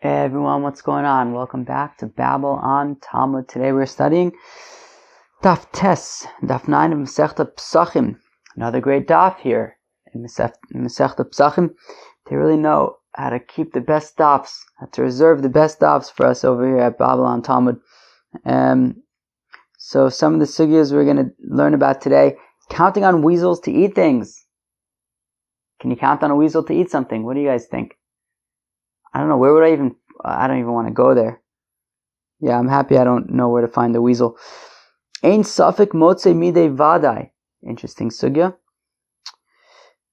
Hey everyone, what's going on? Welcome back to Babel on Talmud. Today we're studying Daf Tes, Daf 9 of Masechta Pesachim. Another great daf here in Masechta Pesachim. They really know how to keep the best dafs, how to reserve the best dafs for us over here at Babel on Talmud. So some of the sugyas we're going to learn about today. Counting on weasels to eat things. Can you count on a weasel to eat something? What do you guys think? I don't know, I don't even want to go there. Yeah, I'm happy I don't know where to find the weasel. Ein safek motzee miday vaday. Interesting sugya.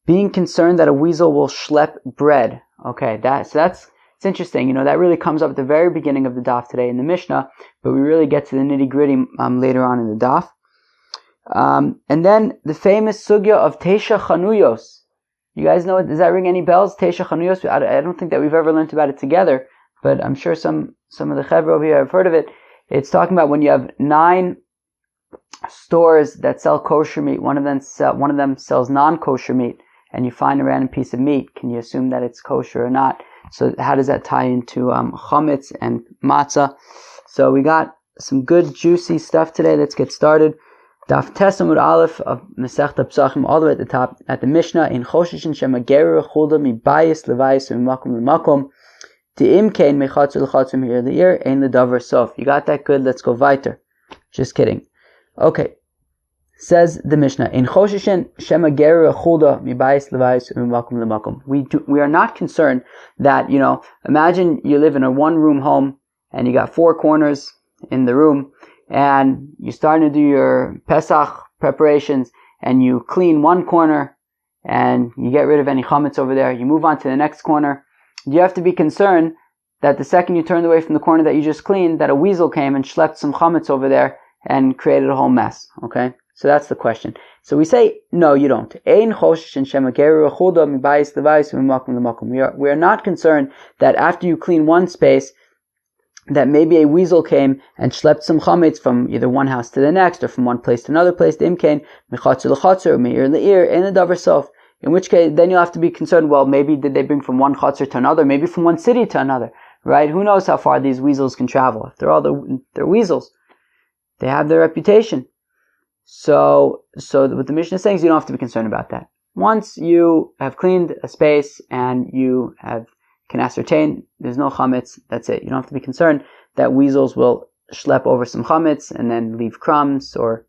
Being concerned that a weasel will schlep bread. Okay, it's interesting. You know, that really comes up at the very beginning of the daf today in the Mishnah, but we really get to the nitty gritty later on in the daf. And then the famous sugya of Tesha Chanuyos. You guys know it? Does that ring any bells? Tesha Chanuyos? I don't think that we've ever learned about it together, but I'm sure some of the chevra over here have heard of it. It's talking about when you have 9 stores that sell kosher meat, one of them sells non-kosher meat, and you find a random piece of meat. Can you assume that it's kosher or not? So how does that tie into chametz and matzah? So we got some good juicy stuff today. Let's get started. Daf Tes Amud Aleph of Masechta Pesachim, all the way at the top, at the Mishnah, in Choshishin Shema Gerer Chulda Mibayis Levayis Mimakom Lemakom De'im Kein Mechatzu L'Chatzu Me'ir L'Ir Ein L'Davar Sof. You got that? Good. Let's go weiter. Just kidding. Okay. Says the Mishnah, in Choshishin Shema Gerer Chulda Mibayis Levayis Mimakom Lemakom. We are not concerned that, imagine you live in a one-room home and you got 4 corners in the room, and you're starting to do your Pesach preparations, and you clean one corner, and you get rid of any chametz over there. You move on to the next corner. You have to be concerned that the second you turned away from the corner that you just cleaned, that a weasel came and schlepped some chametz over there and created a whole mess. Okay? So that's the question. So we say, no, you don't. We are not concerned that after you clean one space, that maybe a weasel came and schlepped some chametz from either one house to the next, or from one place to another place. In which case, then you'll have to be concerned, well, maybe did they bring from one chatzor to another, maybe from one city to another, right? Who knows how far these weasels can travel? After all, they're weasels. They have their reputation. So what the Mishnah is saying is you don't have to be concerned about that. Once you have cleaned a space and you can ascertain there's no chametz, that's it. You don't have to be concerned that weasels will schlep over some chametz and then leave crumbs, or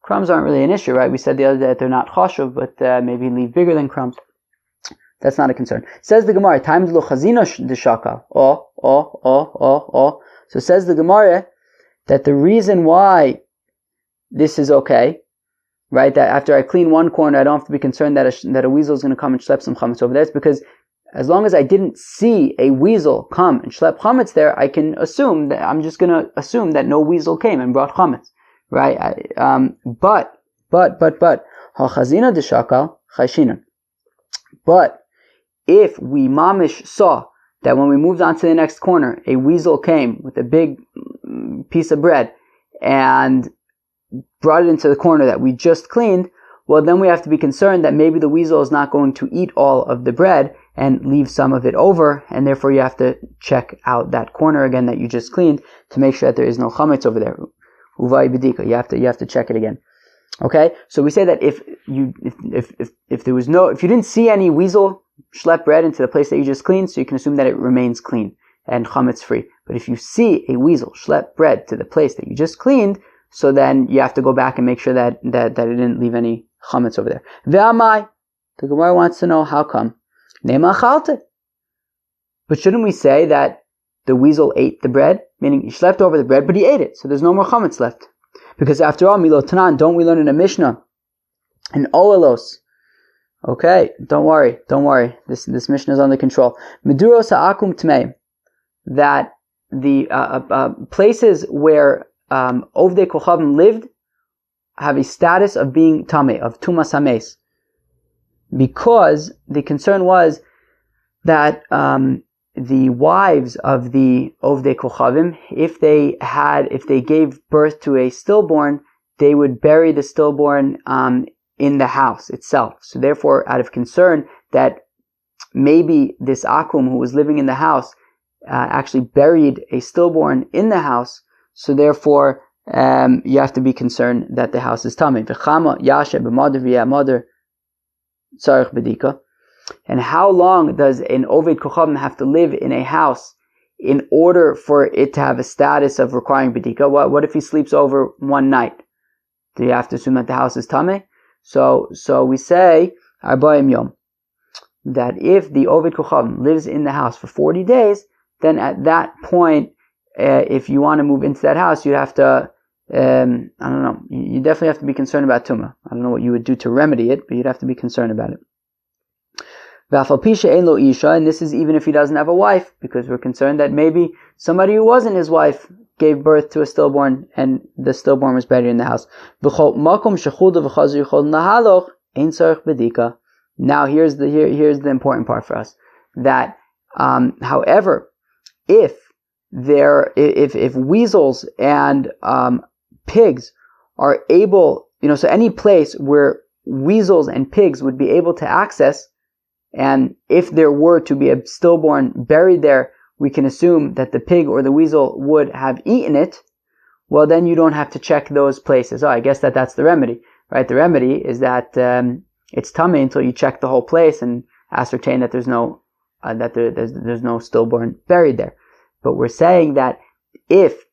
crumbs aren't really an issue, right? We said the other day that they're not chashuv, but maybe leave bigger than crumbs. That's not a concern. Says the Gemara, times lo chazino d'shakal. So says the Gemara that the reason why this is okay, right, that after I clean one corner, I don't have to be concerned that a weasel is going to come and schlep some chametz over there. It's because as long as I didn't see a weasel come and schlep chametz there, I'm just going to assume that no weasel came and brought chametz, right? But hachazina d'shakal chayshinan. But if we mamish saw that when we moved on to the next corner, a weasel came with a big piece of bread and brought it into the corner that we just cleaned, well, then we have to be concerned that maybe the weasel is not going to eat all of the bread and leave some of it over, and therefore you have to check out that corner again that you just cleaned to make sure that there is no chametz over there. Uvai b'dika, you have to check it again. Okay, so we say that if you didn't see any weasel schlep bread into the place that you just cleaned, so you can assume that it remains clean and chametz free. But if you see a weasel schlep bread to the place that you just cleaned, so then you have to go back and make sure that it didn't leave any chametz over there. Ve'amai, the Gemara wants to know how come. Nema chalte. But shouldn't we say that the weasel ate the bread? Meaning he schlepped over the bread, but he ate it, so there's no more chametz left. Because after all, milotanan, don't we learn in a Mishnah, in Oelos? Okay, don't worry. This Mishnah is under control. Meduros ha'akum tmei, that the places where Ovdei Kochavim lived have a status of being tameh, of tumas hames, because the concern was that the wives of the Ovdei Kochavim, if they gave birth to a stillborn, they would bury the stillborn in the house itself. So therefore, out of concern that maybe this Akum who was living in the house actually buried a stillborn in the house, so therefore you have to be concerned that the house is tamei. And how long does an Oved Kochavim have to live in a house in order for it to have a status of requiring bedika? What if he sleeps over one night? Do you have to assume that the house is tamei? So we say Arba'im Yom, that if the Oved Kochavim lives in the house for 40 days, then at that point, if you want to move into that house, you have to, I don't know, you definitely have to be concerned about Tumah. I don't know what you would do to remedy it, but you'd have to be concerned about it. And this is even if he doesn't have a wife, because we're concerned that maybe somebody who wasn't his wife gave birth to a stillborn and the stillborn was buried in the house. Now here's the important part for us, that however, if weasels and pigs are able, so any place where weasels and pigs would be able to access, and if there were to be a stillborn buried there, we can assume that the pig or the weasel would have eaten it, well then you don't have to check those places. I guess that's the remedy, right? The remedy is that it's tummy until you check the whole place and ascertain that there's no stillborn buried there. But we're saying that if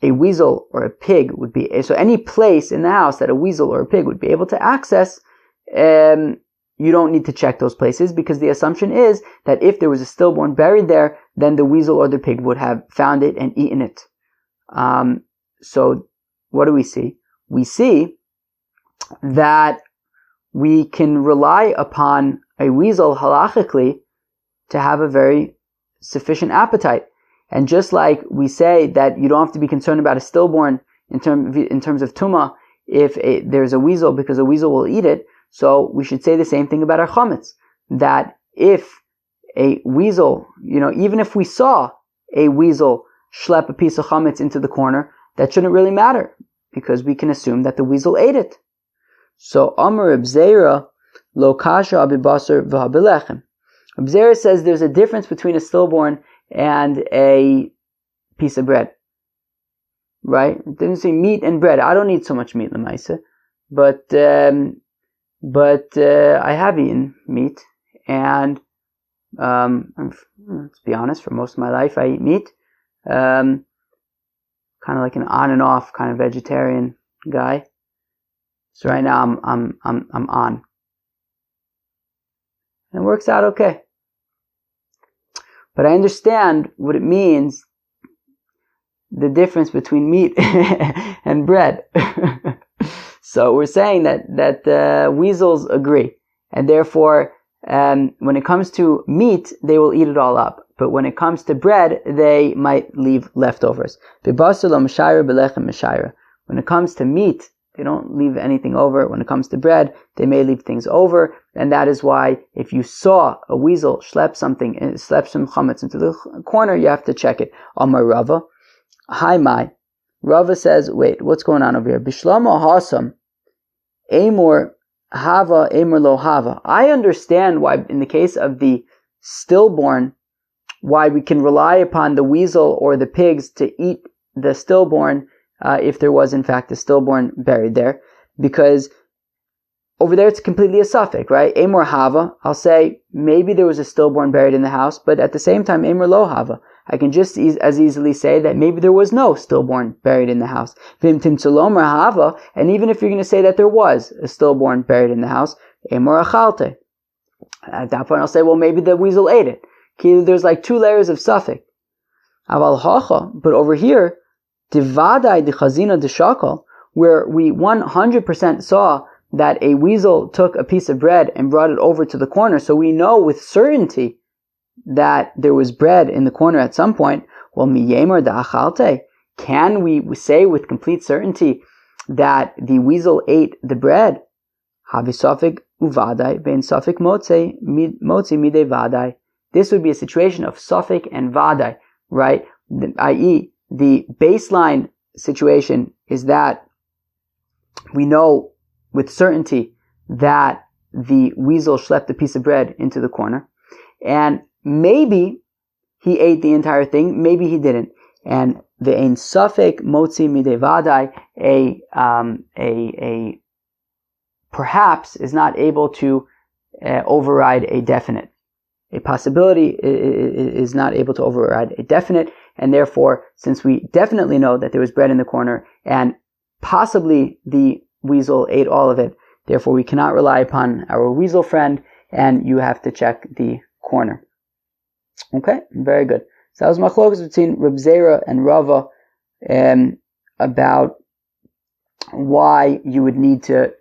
a weasel or a pig would be, so any place in the house that a weasel or a pig would be able to access, you don't need to check those places, because the assumption is that if there was a stillborn buried there, then the weasel or the pig would have found it and eaten it. So what do we see? We see that we can rely upon a weasel halachically to have a very sufficient appetite. And just like we say that you don't have to be concerned about a stillborn in terms of tumah if there's a weasel, because a weasel will eat it, so we should say the same thing about our chametz, that if a weasel, even if we saw a weasel schlep a piece of chametz into the corner, that shouldn't really matter, because we can assume that the weasel ate it. So Amar Reb Zera lo kasha abibasar v'habilechem. Reb Zera says there's a difference between a stillborn and a piece of bread, right? It didn't say meat and bread. I don't eat so much meat, l'maisa, but I have eaten meat, and let's be honest, for most of my life I eat meat. Kind of like an on and off kind of vegetarian guy. So right now I'm on. And it works out okay. But I understand what it means, the difference between meat and bread. So we're saying that weasels agree, and therefore when it comes to meat, they will eat it all up. But when it comes to bread, they might leave leftovers. When it comes to meat, they don't leave anything over. When it comes to bread, they may leave things over, and that is why if you saw a weasel schlep some chametz into the corner, you have to check it. Amar Rava, hi mai. Rava says, wait, what's going on over here? Bishlama hasam, amor hava, amor lo hava. I understand why, in the case of the stillborn, why we can rely upon the weasel or the pigs to eat the stillborn if there was in fact a stillborn buried there, because over there it's completely a safek, right? Amor hava, I'll say maybe there was a stillborn buried in the house, but at the same time amor lo hava, I can just as easily say that maybe there was no stillborn buried in the house. Vim timtzalomar hava, and even if you're going to say that there was a stillborn buried in the house, amor achalte. At that point I'll say, well, maybe the weasel ate it. There's like two layers of safek. Aval hacha, but over here, the vaday, the chazina, the shakal, where we 100% saw that a weasel took a piece of bread and brought it over to the corner, so we know with certainty that there was bread in the corner at some point. Well, miyemer da achalte, can we say with complete certainty that the weasel ate the bread? Havi safek uvaday, ben safek motzee miday vaday. This would be a situation of safek and vaday, right? I.e., the baseline situation is that we know with certainty that the weasel schlepped a piece of bread into the corner, and maybe he ate the entire thing, maybe he didn't. And the ein safek motzee miday vaday, a perhaps is not able to override a definite. A possibility is not able to override a definite, and therefore, since we definitely know that there was bread in the corner, and possibly the weasel ate all of it, therefore we cannot rely upon our weasel friend, and you have to check the corner. Okay, very good. So that was machlokas between Reb Zera and Rava about why you would need to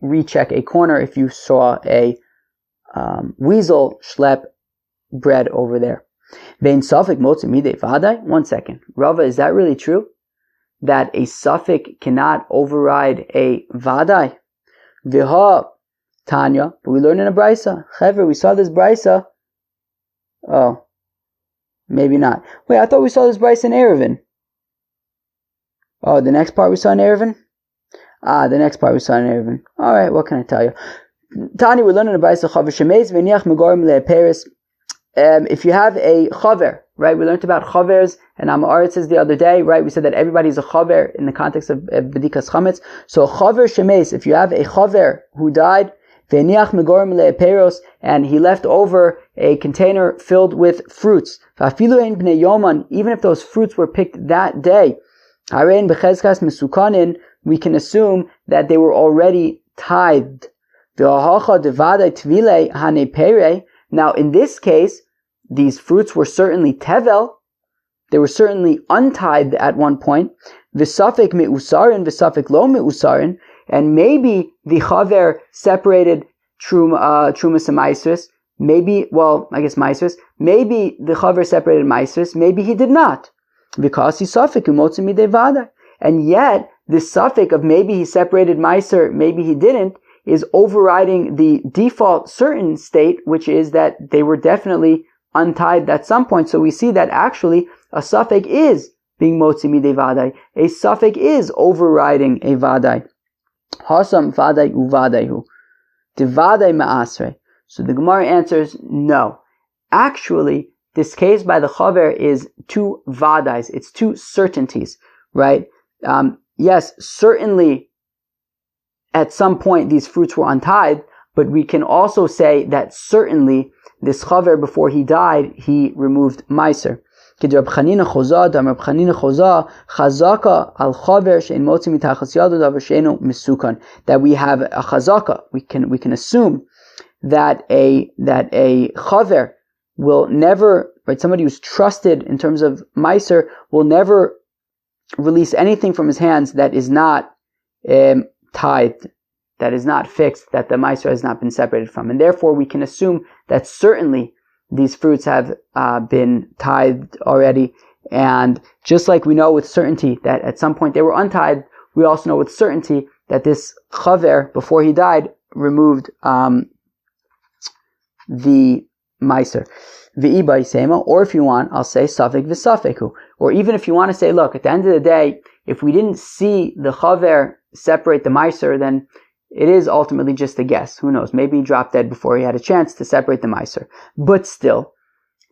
recheck a corner if you saw a weasel schlep bread over there. Vein safek motzee miday vaday. 1 second. Rava, is that really true? That a safek cannot override a vaday? Viha Tanya, but we learned in a brisa. Chever, we saw this brisa. Oh, maybe not. Wait, I thought we saw this brisa in Erevin. Oh, the next part we saw in Erevin? The next part we saw in Erevin. Alright, what can I tell you? Tanya, we learned in a brisa. Chaver shemez v'niach megorim le'peres. If you have a chaver, right? We learned about chavers and Amaretz the other day, right? We said that everybody's a chaver in the context of bedikas chametz. So chaver shemes, if you have a chaver who died, ve'niach megorim le'peros, and he left over a container filled with fruits. Va'afilu ein bnei yoman, even if those fruits were picked that day, harein bechezkas mesukanin, we can assume that they were already tithed. Ve'ahacha devaday tvile hane pere. Now, in this case, these fruits were certainly tevel. They were certainly untithed at one point. V'safek me'usarin, v'safek lo me'usarin. And maybe the chaver separated trumas and maisris. Maybe, well, I guess maisris. Maybe the chaver separated maisris. Maybe he did not. Because he safek umotzee miday vaday. And yet, the safek of maybe he separated maiser, maybe he didn't, is overriding the default certain state, which is that they were definitely untithed at some point. So we see that actually a safek is being motzee miday vaday. A safek is overriding a vaday. Hasam vaday uvadayhu. De vaday ma'asre. So the Gemara answers no. Actually, this case by the chaver is two vadays. It's two certainties, right? Yes, certainly at some point these fruits were untithed, but we can also say that certainly this chaver, before he died, he removed meiser. That we have a chazaka. We can assume that a chaver will never, right? Somebody who's trusted in terms of meiser will never release anything from his hands that is not tithed, that is not fixed, that the meiser has not been separated from. And therefore we can assume that certainly these fruits have been tithed already. And just like we know with certainty that at some point they were untithed, we also know with certainty that this chaver, before he died, removed the meiser. Or if you want, I'll say safek v'safeku. Or even if you want to say, look, at the end of the day, if we didn't see the chaver separate the meiser, then it is ultimately just a guess. Who knows? Maybe he dropped dead before he had a chance to separate the meiser. But still,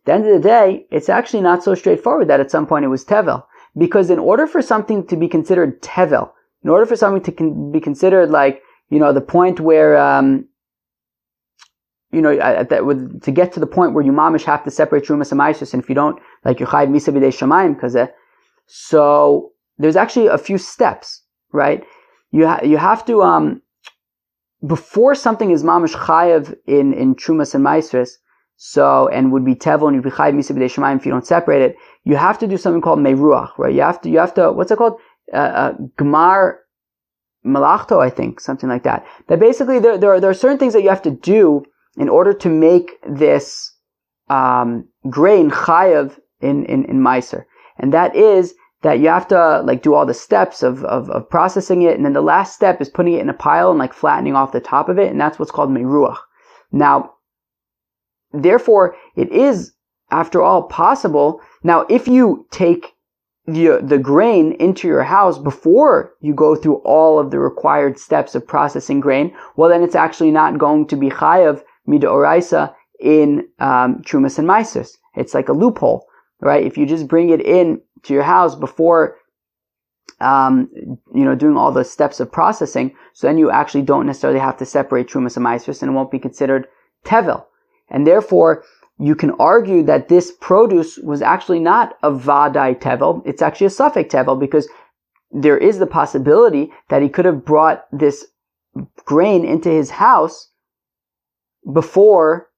at the end of the day, it's actually not so straightforward that at some point it was tevel. Because in order for something to be considered tevel, in order for something to be considered like, the point where, to get to the point where you mamish have to separate trumas and meiser, and if you don't, like you chayiv misa b'dei shamayim kazeh. So there's actually a few steps, right? You have to before something is mamish chayiv in trumas and meiser, and would be tevel and you'd be chayiv misa b'dei shamayim if you don't separate it. You have to do something called meiruach, right? You have to what's it called? Gemar malachto, I think, something like that. That basically there are certain things that you have to do in order to make this grain chayav in meiser. And that is that you have to do all the steps of processing it, and then the last step is putting it in a pile and flattening off the top of it, and that's what's called meiruach. Now, therefore, it is, after all, possible. Now, if you take the grain into your house before you go through all of the required steps of processing grain, well, then it's actually not going to be chayav midoraisa in trumas and meiser. It's like a loophole. right? If you just bring it in to your house before, doing all the steps of processing, so then you actually don't necessarily have to separate Trumas and Maasros, and it won't be considered Tevel. And therefore, you can argue that this produce was actually not a vaday Tevel, it's actually a safek Tevel, because there is the possibility that he could have brought this grain into his house before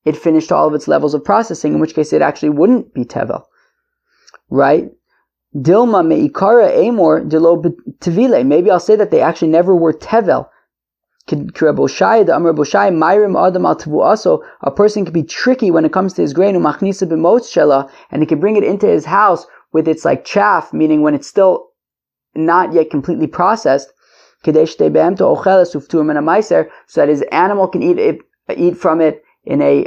it finished all of its levels of processing, in which case it actually wouldn't be Tevel, right? Dilma meikara amor dilo tevile. Maybe I'll say that they actually never were Tevel. A person can be tricky when it comes to his grain, and he can bring it into his house with its like chaff, meaning when it's still not yet completely processed, so that his animal can eat from it in a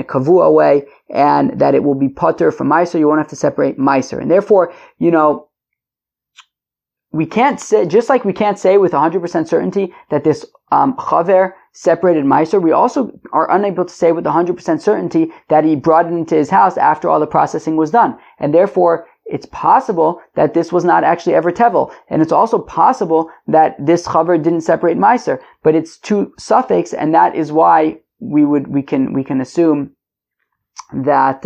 kavua way, and that it will be potter from meiser. You won't have to separate meiser, and therefore, we can't say, just like we can't say with 100% certainty that this chaver separated meiser, we also are unable to say with 100% certainty that he brought it into his house after all the processing was done, and therefore it's possible that this was not actually ever tevel, and it's also possible that this chaver didn't separate meiser, but it's two suffix, and that is why we can assume that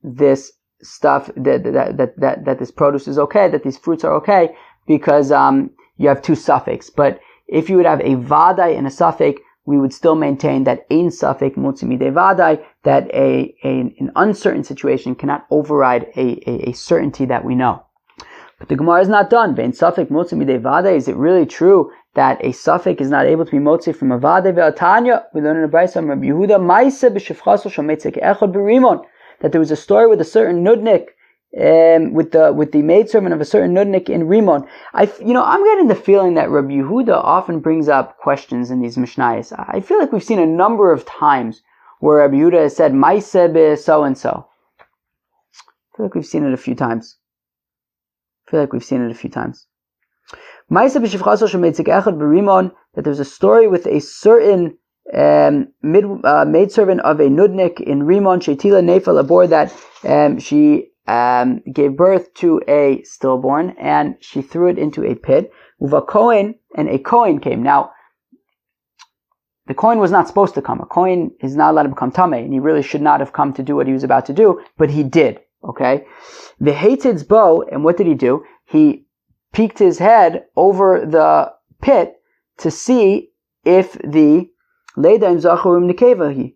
this stuff that this produce is okay, that these fruits are okay, because you have two suffix. But if you would have a vaday and a safek, we would still maintain that ein safek motzee miday vaday, that an uncertain situation cannot override a certainty that we know. But the Gemara is not done. Vein safek motzee miday vaday. Is it really true that a safek is not able to be motzee from a vaday? Ve'atanya, we learn in the Brayso from Rabbi Yehuda, ma'aseh b'shefchaso shometzek echad b'rimon, that there was a story with a certain nudnik, with the maidservant of a certain nudnik in Rimon. I'm getting the feeling that Rabbi Yehuda often brings up questions in these Mishnayos. I feel like we've seen a number of times where Rabbi Yehuda has said, ma'aseh so and so. I feel like we've seen it a few times. Ma'aseh b'shefchaso shemetzik echad b'rimon, that there's a story with a certain maidservant of a nudnik in Rimon, sheitila nefel abor, that she gave birth to a stillborn, and she threw it into a pit. Uva Kohen, and a Kohen came. Now, the Kohen was not supposed to come. A Kohen is not allowed to become tamei, and he really should not have come to do what he was about to do, but he did. Okay? The Hatid's bow, and what did he do? He peeked his head over the pit to see if the Ledaim Zachurim Nekevahi,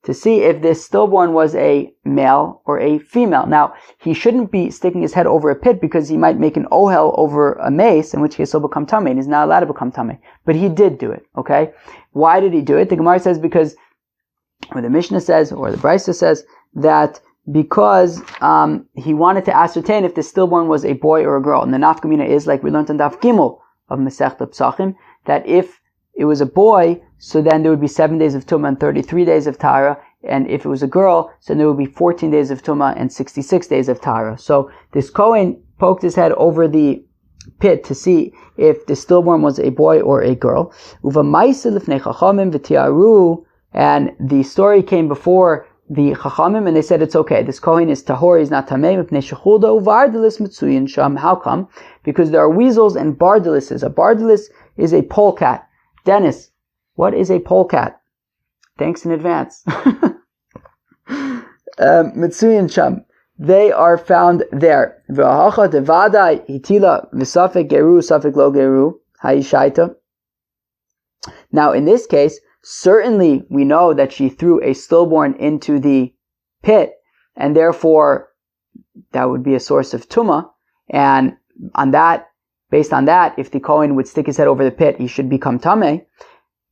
to see if this stillborn was a male or a female. Now, he shouldn't be sticking his head over a pit because he might make an ohel over a mace, in which case he'll become tamei, and he's not allowed to become tamei. But he did do it, okay? Why did he do it? The Gemara says because, or the Mishnah says, or the Brayso says, that because he wanted to ascertain if the stillborn was a boy or a girl. And the nafkamina is, like we learned in Daf Gimel of Masechta Pesachim, that if it was a boy, so then there would be 7 days of Tumah and 33 days of Tahara. And if it was a girl, so then there would be 14 days of Tumah and 66 days of Tahara. So this Kohen poked his head over the pit to see if the stillborn was a boy or a girl. And the story came before the Chachamim, and they said it's okay. This Kohen is tahor, he's not tamei. How come? Because there are weasels and bardalises. A bardalis is a polecat. Dennis, what is a polecat? Thanks in advance. Mitsuyin sham. They are found there. V'hacha devadai hitila v'safek geru safek lo geru hayishaita. Now, in this case, certainly we know that she threw a stillborn into the pit, and therefore that would be a source of tumah. And based on that, if the Kohen would stick his head over the pit, he should become tamei.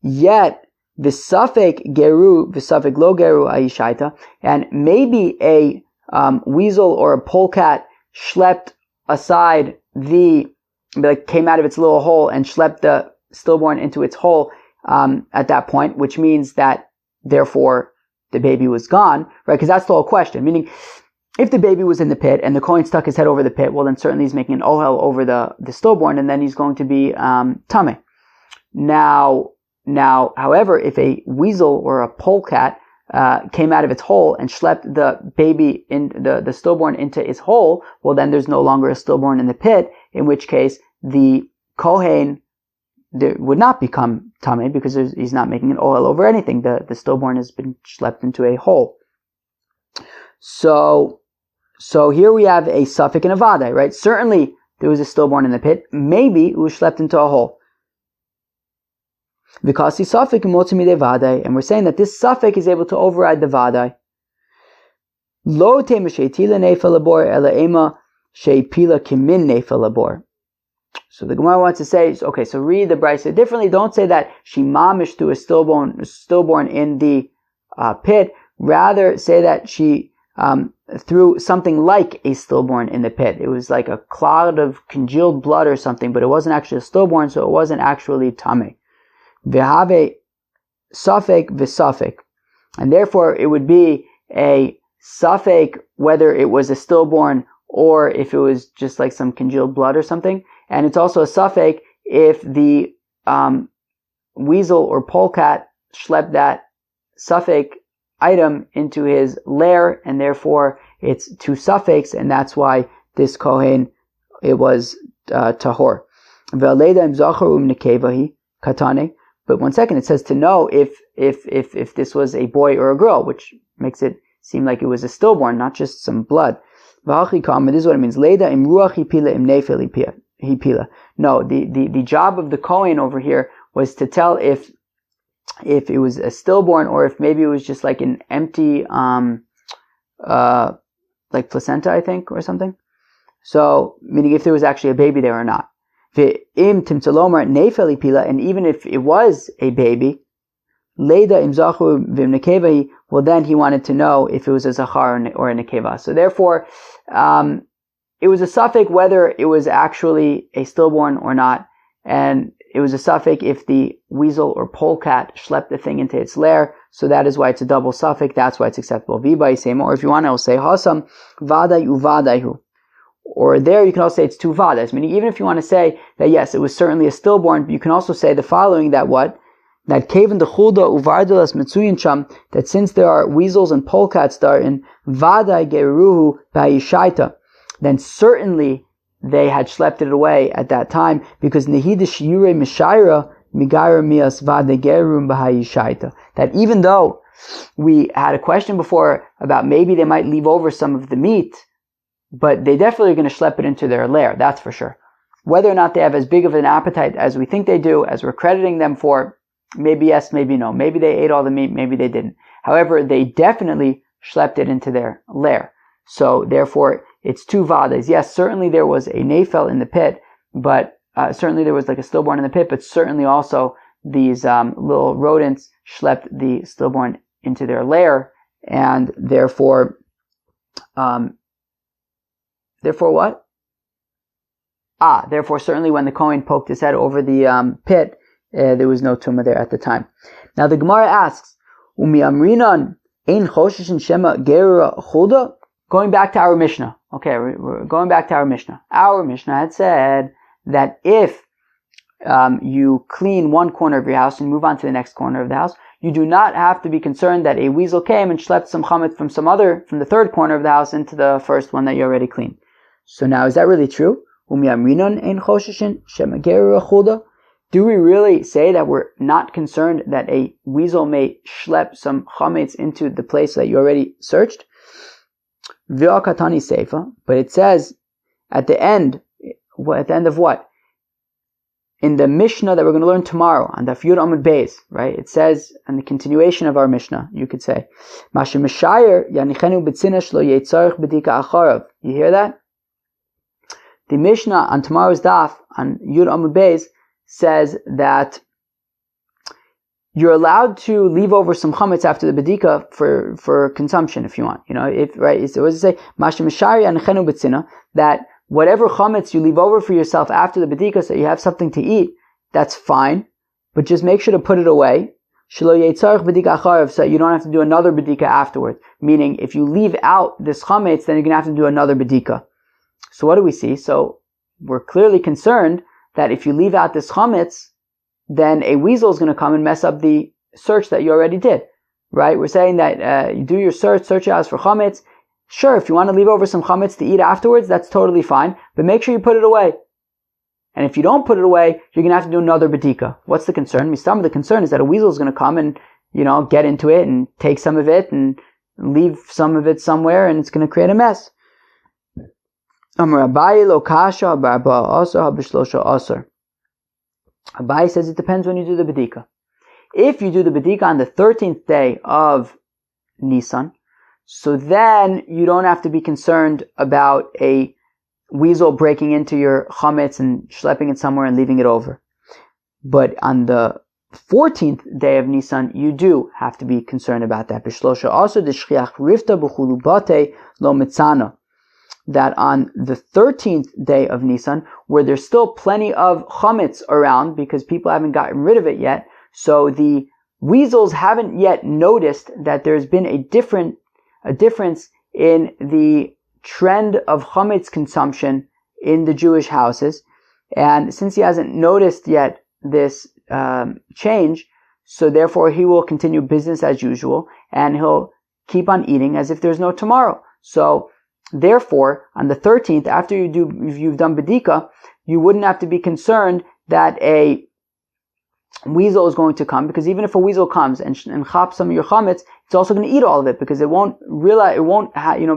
Yet the safek geru, the safek lo geru ayishaita, and maybe a weasel or a polecat schlepped aside came out of its little hole and schlepped the stillborn into its hole at that point, which means that therefore the baby was gone, right? Because that's the whole question. Meaning, if the baby was in the pit and the Kohen stuck his head over the pit, well, then certainly he's making an ohel over the stillborn, and then he's going to be tamei. Now, however, if a weasel or a polecat came out of its hole and schlepped the baby in the stillborn into its hole, well then there's no longer a stillborn in the pit, in which case the Kohen would not become tamei because he's not making an oil over anything. The stillborn has been schlepped into a hole. So here we have a safek and a vaday, right? Certainly there was a stillborn in the pit. Maybe it was schlepped into a hole. Because he's safek and motzee miday vaday, and we're saying that this safek is able to override the vaday. Lo tema sheitila nefa labor ela ema sheipila kimin nefa labor. So the Gemara wants to say, okay, so read the Brisa differently. Don't say that she mamish threw a stillborn in the pit. Rather, say that she threw something like a stillborn in the pit. It was like a cloud of congealed blood or something, but it wasn't actually a stillborn, so it wasn't actually tamei. V'have safek v'safek. And therefore, it would be a safek whether it was a stillborn or if it was just like some congealed blood or something. And it's also a safek if the weasel or polecat schlepped that safek item into his lair, and therefore it's two safeks, and that's why this kohen, it was tahor. But 1 second, it says to know if this was a boy or a girl, which makes it seem like it was a stillborn, not just some blood. This is what it means. No, the job of the Kohen over here was to tell if it was a stillborn or if maybe it was just like an empty like placenta, I think, or something. So, meaning if there was actually a baby there or not. And even if it was a baby, well then he wanted to know if it was a zachar or a nekeva. So therefore, it was a safek whether it was actually a stillborn or not, and it was a safek if the weasel or polecat schlepped the thing into its lair. So that is why it's a double safek. That's why it's acceptable. Or if you want, I'll say hasam vaday uvadayhu. Or there you can also say it's two vadays, meaning even if you want to say that yes, it was certainly a stillborn, you can also say the following, that what? That kaven the chulda uvardulas mitzuyin sham, that since there are weasels and polecats that are in vaday geruhu ba'yishaita, then certainly they had schlepped it away at that time, because nehidish yure mishaira migara mias vaday gerum ba'yishaita. That even though we had a question before about maybe they might leave over some of the meat, but they definitely are going to schlep it into their lair, that's for sure. Whether or not they have as big of an appetite as we think they do, as we're crediting them for, maybe yes, maybe no. Maybe they ate all the meat, maybe they didn't. However, they definitely schlepped it into their lair. So therefore, it's two vadays. Yes, certainly there was a nefel in the pit, but certainly there was like a stillborn in the pit, but certainly also these little rodents schlepped the stillborn into their lair, and therefore what? Therefore certainly when the Kohen poked his head over the pit, there was no tumah there at the time. Now the Gemara asks, Umi amrinan ein choshishin shema gerura chuda? Going back to our Mishnah. Okay, we're going back to our Mishnah. Our Mishnah had said that if you clean one corner of your house and move on to the next corner of the house, you do not have to be concerned that a weasel came and schlepped some chametz from the third corner of the house into the first one that you already cleaned. So now, is that really true? Do we really say that we're not concerned that a weasel may schlep some chametz into the place that you already searched? But it says at the end of what? In the Mishnah that we're going to learn tomorrow, on the Yud Amud Beis, right? It says, in the continuation of our Mishnah, you could say, you hear that? The Mishnah on tomorrow's daf, on Yud Amud Beis, says that you're allowed to leave over some chametz after the bedika for consumption if you want. You know, if right, so what does it say? That whatever chametz you leave over for yourself after the bedika, so you have something to eat, that's fine, but just make sure to put it away. So you don't have to do another bedika afterwards. Meaning, if you leave out this chametz, then you're going to have to do another bedika. So what do we see? So we're clearly concerned that if you leave out this chametz, then a weasel is going to come and mess up the search that you already did, right? We're saying that you do your search your house for chametz. Sure, if you want to leave over some chametz to eat afterwards, that's totally fine, but make sure you put it away. And if you don't put it away, you're going to have to do another bedika. What's the concern? The concern is that a weasel is going to come and, get into it and take some of it and leave some of it somewhere, and it's going to create a mess. Abaye says it depends when you do the bedika. If you do the bedika on the 13th day of Nisan, so then you don't have to be concerned about a weasel breaking into your chametz and schlepping it somewhere and leaving it over. But on the 14th day of Nisan, you do have to be concerned about that. That on the 13th day of Nisan, where there's still plenty of chametz around because people haven't gotten rid of it yet, so the weasels haven't yet noticed that there's been a difference in the trend of chametz consumption in the Jewish houses. And since he hasn't noticed yet this change, so therefore he will continue business as usual and he'll keep on eating as if there's no tomorrow. So therefore, on the 13th, after you've done bedika, you wouldn't have to be concerned that a weasel is going to come, because even if a weasel comes and chops some of your chametz, it's also going to eat all of it, because it won't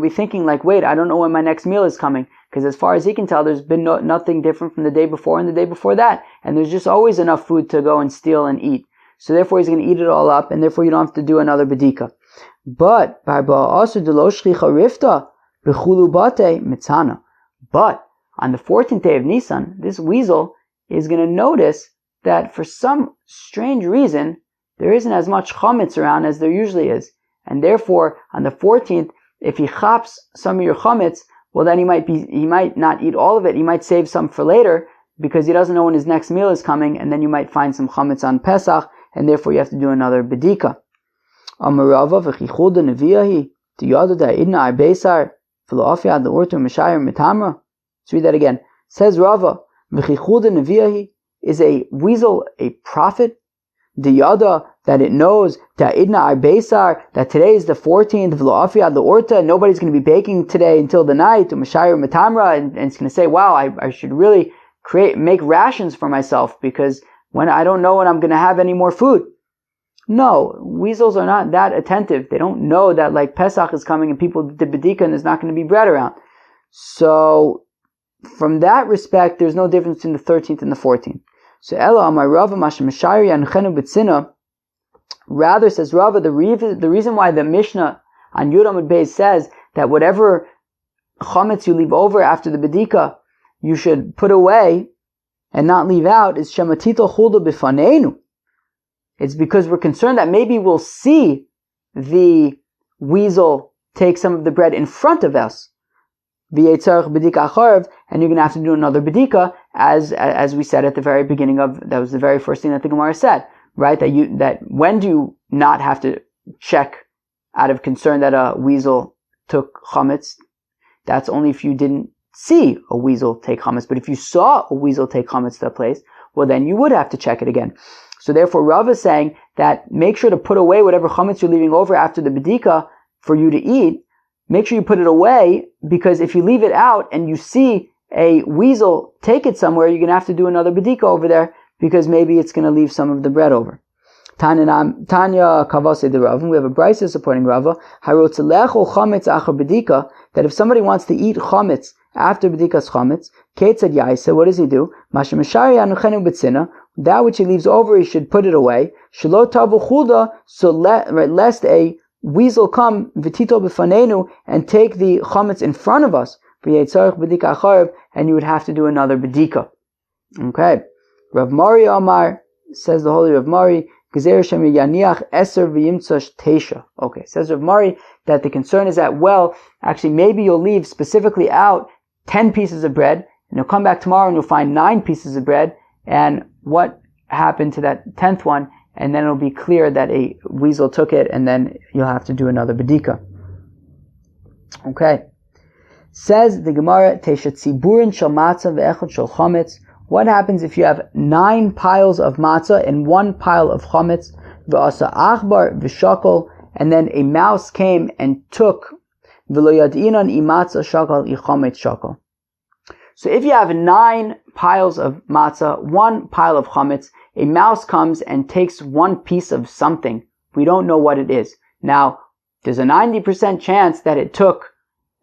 be thinking like, wait, I don't know when my next meal is coming, because as far as he can tell, there's been nothing different from the day before and the day before that, and there's just always enough food to go and steal and eat. So therefore, he's going to eat it all up, and therefore you don't have to do another bedika. But But on the 14th day of Nisan, this weasel is going to notice that for some strange reason, there isn't as much chametz around as there usually is. And therefore, on the 14th, if he chops some of your chametz, well then he might not eat all of it. He might save some for later because he doesn't know when his next meal is coming, and then you might find some chametz on Pesach, and therefore you have to do another bedika. Amarava v'chichuda neviyahi tiyada da'idna arbesar v'lo'afiyad l'ortu mishayir mitamra. Let's read that again. Says Rava, v'chichuda neviyahi, is a weasel a prophet? Diyada, that it knows da'idna arbesar, that today is the 14th v'lo'afiyad l'orta, nobody's going to be baking today until the night, mishayir mitamra, and it's going to say, wow, I should really make rations for myself, because when I don't know when I'm going to have any more food. No, weasels are not that attentive. They don't know that like Pesach is coming and people did bedika and there's not going to be bread around. So from that respect, there's no difference between the 13th and the 14th. So Ela Amar Rava Mashmashayri Yanchenu B'tzina. Rather, says Rava, the reason why the Mishnah on Yud Amud Beis says that whatever chametz you leave over after the bedika, you should put away and not leave out, is Shematito Chulda B'fanenu. It's because we're concerned that maybe we'll see the weasel take some of the bread in front of us. And you're going to have to do another bedika, as we said at the very beginning that was the very first thing that the Gemara said, right? That when do you not have to check out of concern that a weasel took chametz? That's only if you didn't see a weasel take chametz. But if you saw a weasel take chametz to a place, well then you would have to check it again. So therefore, Rav is saying that make sure to put away whatever chametz you're leaving over after the bedika for you to eat. Make sure you put it away, because if you leave it out and you see a weasel take it somewhere, you're going to have to do another bedika over there, because maybe it's going to leave some of the bread over. Tanya Kavase de Rav, we have a brisa supporting Rava, that if somebody wants to eat chametz after bedikas chametz, Ketzad Yaisa, what does he do? That which he leaves over, he should put it away. Shelo tavu chuda, so lest a weasel come v'tito b'fanenu and take the chametz in front of us. And you would have to do another bedika. Okay. Rav Mari Amar, says the holy Rav Mari, okay, says Rav Mari that the concern is that, well, actually maybe you'll leave specifically out 10 pieces of bread, and you'll come back tomorrow and you'll find 9 pieces of bread, and what happened to that 10th one, and then it'll be clear that a weasel took it, and then you'll have to do another bedika. Okay. Says the Gemara, Tesha tziburin shel matzah ve'echad shel chametz. What happens if you have 9 piles of matzah and 1 pile of chametz? Ve'asa achbar v'shakol, and then a mouse came and took. So if you have 9 piles of matzah, 1 pile of chametz, a mouse comes and takes one piece of something. We don't know what it is. Now, there's a 90% chance that it took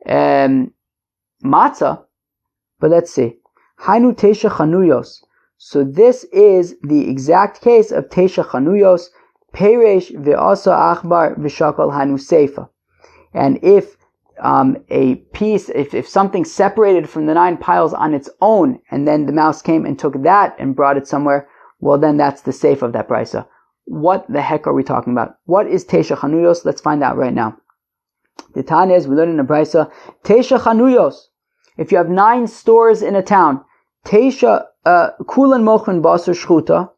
matzah, but let's see. Hainu teisha chanuyos. So this is the exact case of teisha chanuyos, peresh ve'asa achbar v'shakal hanu seifa. And if a piece, if something separated from the 9 piles on its own, and then the mouse came and took that and brought it somewhere, well then that's the safe of that brisa. What the heck are we talking about? What is teisha chanuyos? Let's find out right now. The Tanya is, we learn in the brisa, teisha chanuyos. If you have 9 stores in a town, teisha kulan mochen basar shchuta,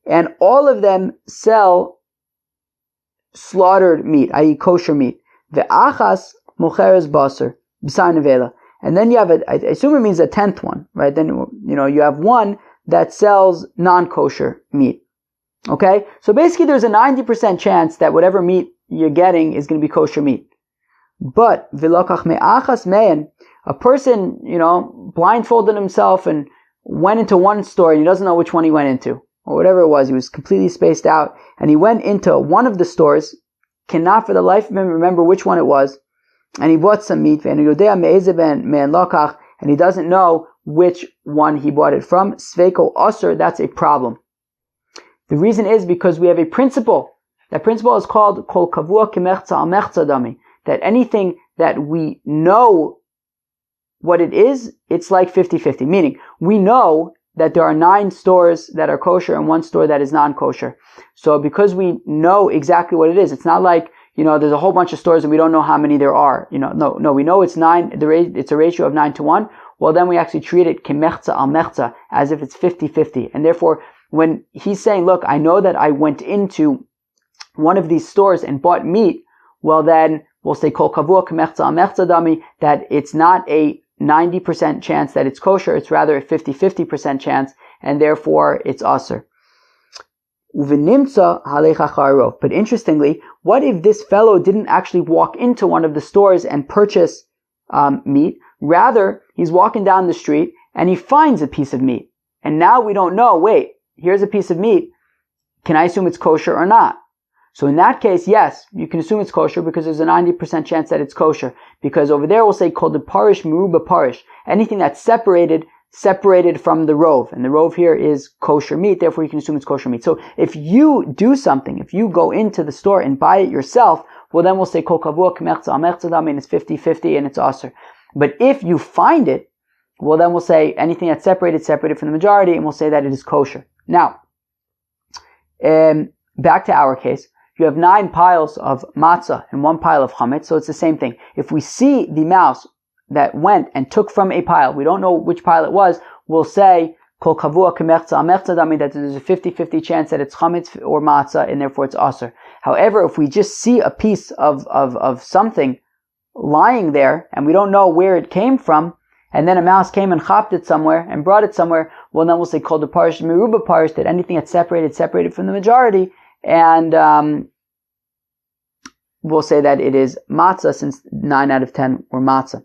and all of them sell slaughtered meat, i.e. kosher meat. Ve'achas mocheres basar b'sar nevela. And then you have I assume it means a 10th one, right? Then you have one that sells non-kosher meat. Okay? So basically there's a 90% chance that whatever meat you're getting is going to be kosher meat. But v'lokach me'achas me'en, a person, blindfolded himself and went into one store and he doesn't know which one he went into, or whatever it was. He was completely spaced out, and he went into one of the stores, cannot for the life of him remember which one it was, and he bought some meat, and he doesn't know which one he bought it from. Sveiko Osir, that's a problem. The reason is because we have a principle. That principle is called Kol Kavua Kimechza Al Mechza Dami. That anything that we know what it is, it's like 50-50. Meaning, we know that there are 9 stores that are kosher and 1 store that is non-kosher. So because we know exactly what it is, it's not like, there's a whole bunch of stores and we don't know how many there are. No, we know it's 9, it's a ratio of 9-1. Well, then we actually treat it kimechza al mechza, as if it's 50-50. And therefore, when he's saying, look, I know that I went into one of these stores and bought meat, well then, we'll say kol kavua kimechza al mechza dami, that it's not a 90% chance that it's kosher, it's rather a 50-50% chance, and therefore it's aser. But interestingly, what if this fellow didn't actually walk into one of the stores and purchase meat? Rather, he's walking down the street and he finds a piece of meat. And now we don't know, wait, here's a piece of meat. Can I assume it's kosher or not? So in that case, yes, you can assume it's kosher because there's a 90% chance that it's kosher. Because over there we'll say called the parish meruba parish. Anything that's separated from the rove. And the rove here is kosher meat, therefore you can assume it's kosher meat. So if you do something, if you go into the store and buy it yourself, well then we'll say kol kavua k'mechza al mechza dami, and it's 50-50 and it's aser. But if you find it, well then we'll say anything that's separated from the majority, and we'll say that it is kosher. Now, back to our case. You have 9 piles of matzah and 1 pile of chametz, so it's the same thing. If we see the mouse that went and took from a pile, we don't know which pile it was, we'll say, kol kavua k'mechza al mechza dami, that there's a 50-50 chance that it's chametz or matzah, and therefore it's aser. However, if we just see a piece of something lying there, and we don't know where it came from, and then a mouse came and chopped it somewhere, and brought it somewhere, well then we'll say, kol the parish meruba parish, that anything that's separated from the majority, and we'll say that it is matzah, since 9 out of 10 were matzah.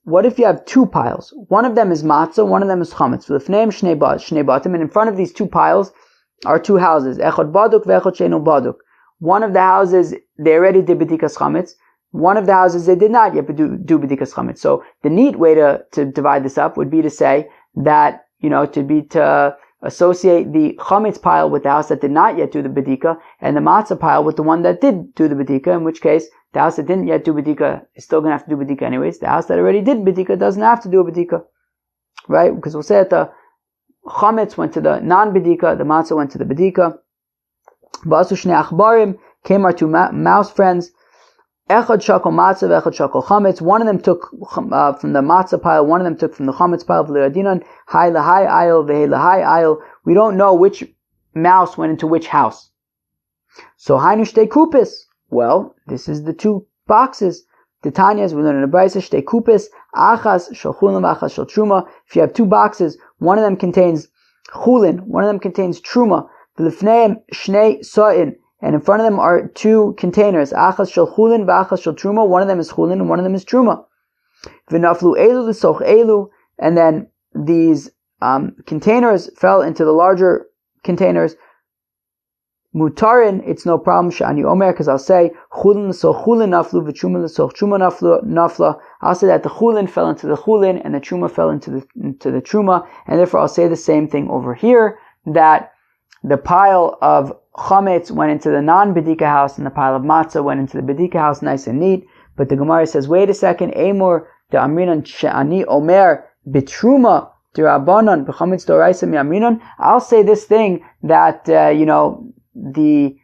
What if you have 2 piles? One of them is matzah, one of them is chametz. And in front of these 2 piles are 2 houses. One of the houses, they already did b'dikas chametz. One of the houses, they did not yet do b'dikas chametz. So the neat way to divide this up would be to say that, to associate the chametz pile with the house that did not yet do the bedika, and the matzah pile with the one that did do the bedika, in which case the house that didn't yet do bedika is still going to have to do bedika anyways. The house that already did bedika doesn't have to do a bedika, right? Because we'll say that the chametz went to the non-bedika, the matzah went to the bedika. Ba'asu shnei achbarim, came our 2 mouse friends. Echad shakol matzah, echad shakol chametz. One of them took from the matzah pile, one of them took from the chametz pile. V'le'adinan, hai lahai aisle, ve'hei lahai aisle. We don't know which mouse went into which house. So hainu shtei kupis. Well, this is the 2 boxes. The Tanyas, we learn in the brisa, shtei kupis, achas shel chulin, achas shel truma. If you have 2 boxes, one of them contains chulin, one of them contains truma. V'lifneim shnei sa'in, and in front of them are two containers. Achas shel chulin v'achas shel truma. One of them is chulin and one of them is truma. V'naflu elu l'soch elu, and then these containers fell into the larger containers. Mutarin, it's no problem. Shani omer, because I'll say chulin l'soch chulin naflu v'truma l'soch truma nafla. I'll say that the chulin fell into the chulin and the truma fell into the truma, and therefore I'll say the same thing over here, that the pile of chametz went into the non-bedika house and the pile of matzah went into the bedika house, nice and neat. But the Gemara says, wait a second, Amor de Amrinan Shani Omer Bitruma de Rabbanon B'chametz Doraisa Mi Amrinan. I'll say this thing that the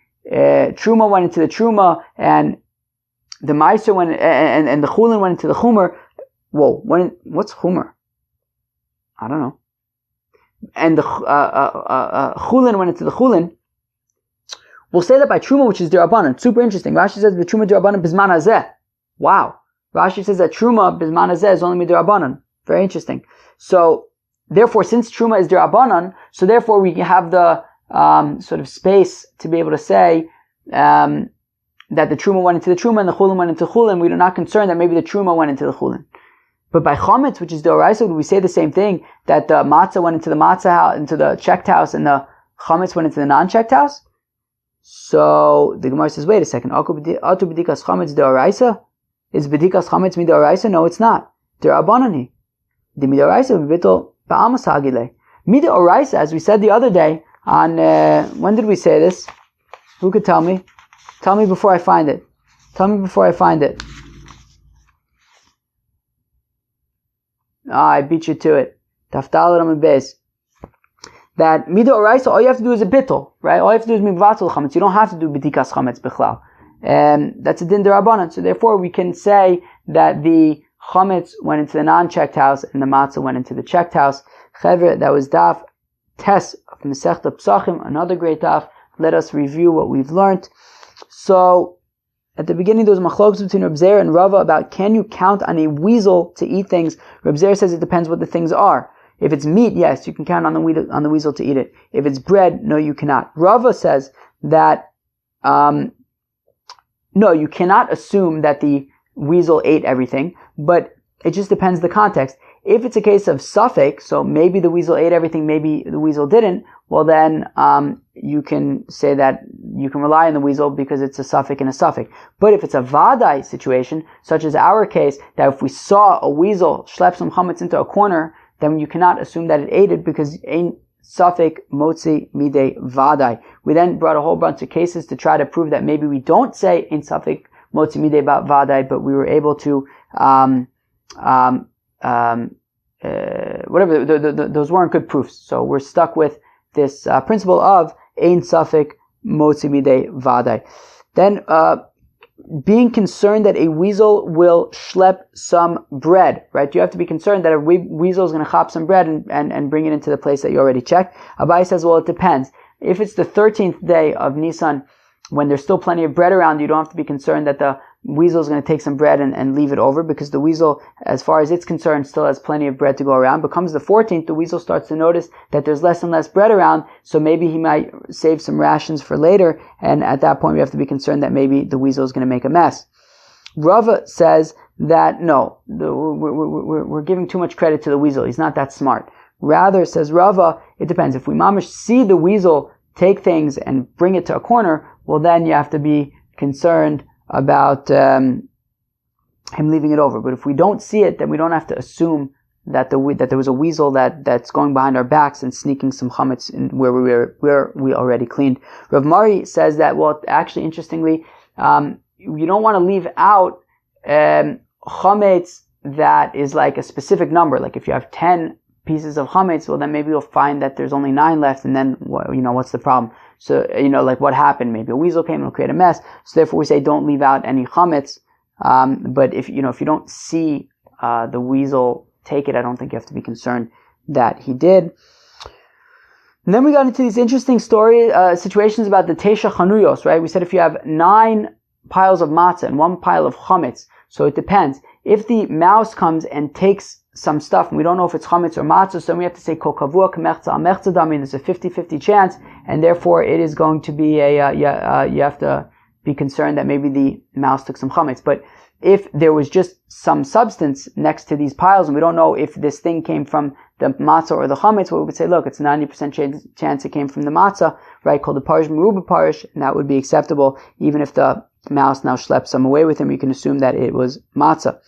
truma went into the truma and the meiser went and the chulin went into the chumer. Whoa, what's chumer? I don't know. And the chulin went into the chulin. We'll say that by truma, which is derabanan. Super interesting. Rashi says the truma derabanan bisman hazeh. Wow. Rashi says that truma bisman hazeh is only derabanan. Very interesting. So therefore, since truma is derabanan, so therefore we have the sort of space to be able to say that the truma went into the truma and the chulin went into chulin. We're not concerned that maybe the truma went into the chulin. But by chametz, which is doraisa, we say the same thing, that the matzah went into the matzah house, into the checked house, and the chametz went into the non-checked house. So the Gemara says, wait a second. Atu b'dikas chametz doraisa? Is b'dikas chametz midoraisa? No, it's not. Derabanani. The midoraisa v'bitol ba'amas hagile. Midoraisa, as we said the other day, on when did we say this? Who could tell me? Tell me before I find it. I beat you to it. Taftal Ramad Beis. That Mida Oraisa, all you have to do is a bittul, right? All you have to do is mivatul chametz. You don't have to do b'dikas chametz bichlal. That's a din derabanan. So therefore we can say that the chametz went into the non-checked house and the matzah went into the checked house. Chevre, that was daf tes of Masechta Pesachim, another great daf. Let us review what we've learned. So, at the beginning, there was machlokas between Reb Zeir and Rava about can you count on a weasel to eat things. Reb Zeir says it depends what the things are. If it's meat, yes, you can count on the weasel to eat it. If it's bread, no, you cannot. Rava says that no, you cannot assume that the weasel ate everything, but it just depends the context. If it's a case of safek, so maybe the weasel ate everything, maybe the weasel didn't, well then you can say that you can rely on the weasel because it's a safek and a safek. But if it's a vaday situation, such as our case, that if we saw a weasel schlep some chametz into a corner, then you cannot assume that it ate it because ein safek motzee miday vaday. We then brought a whole bunch of cases to try to prove that maybe we don't say ein safek motzee miday vaday, but we were able to whatever, those weren't good proofs. So we're stuck with this principle of ein safek motzee miday vaday. Then being concerned that a weasel will schlep some bread, right? You have to be concerned that a weasel is going to chop some bread and bring it into the place that you already checked. Abai says, well, it depends. If it's the 13th day of Nisan, when there's still plenty of bread around, you don't have to be concerned that the weasel is going to take some bread and leave it over, because the weasel, as far as it's concerned, still has plenty of bread to go around. But comes the 14th, the weasel starts to notice that there's less and less bread around, so maybe he might save some rations for later, and at that point we have to be concerned that maybe the weasel is going to make a mess. Rava says that no, we're giving too much credit to the weasel. He's not that smart. Rather, says Rava, it depends. If we mamish see the weasel take things and bring it to a corner, well then you have to be concerned about him leaving it over. But if we don't see it, then we don't have to assume that there was a weasel that's going behind our backs and sneaking some chametz in where we already cleaned. Rav Mari says that, well, actually, interestingly, you don't want to leave out chametz that is like a specific number. Like if you have 10 pieces of chametz, well then maybe you'll find that there's only 9 left, and then what's the problem? So like what happened? Maybe a weasel came and will create a mess. So therefore we say don't leave out any chametz. But if you don't see the weasel take it, I don't think you have to be concerned that he did. And then we got into these interesting situations about the Tesha Chanuyos, right? We said if you have 9 piles of matzah and 1 pile of chametz, so it depends. If the mouse comes and takes some stuff and we don't know if it's chametz or matzah, so we have to say kol kavua k'mechza al mechza dami. There's a 50-50 chance, and therefore it is going to be you have to be concerned that maybe the mouse took some chametz. But if there was just some substance next to these piles and we don't know if this thing came from the matzah or the chametz, well, we would say, look, it's 90% chance it came from the matzah, right? Called the parish meruba parish, and that would be acceptable even if the mouse now schlepped some away with him. You can assume that it was matzah.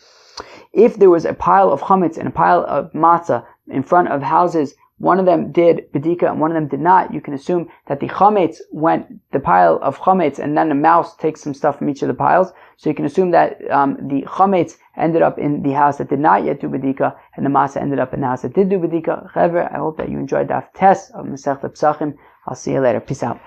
If there was a pile of chametz and a pile of matzah in front of houses, one of them did bedika and one of them did not, you can assume that the pile of chametz, and then the mouse takes some stuff from each of the piles. So you can assume that the chametz ended up in the house that did not yet do bedika, and the matzah ended up in the house that did do bedika. However, I hope that you enjoyed Daf Tes of Masechta Pesachim. I'll see you later. Peace out.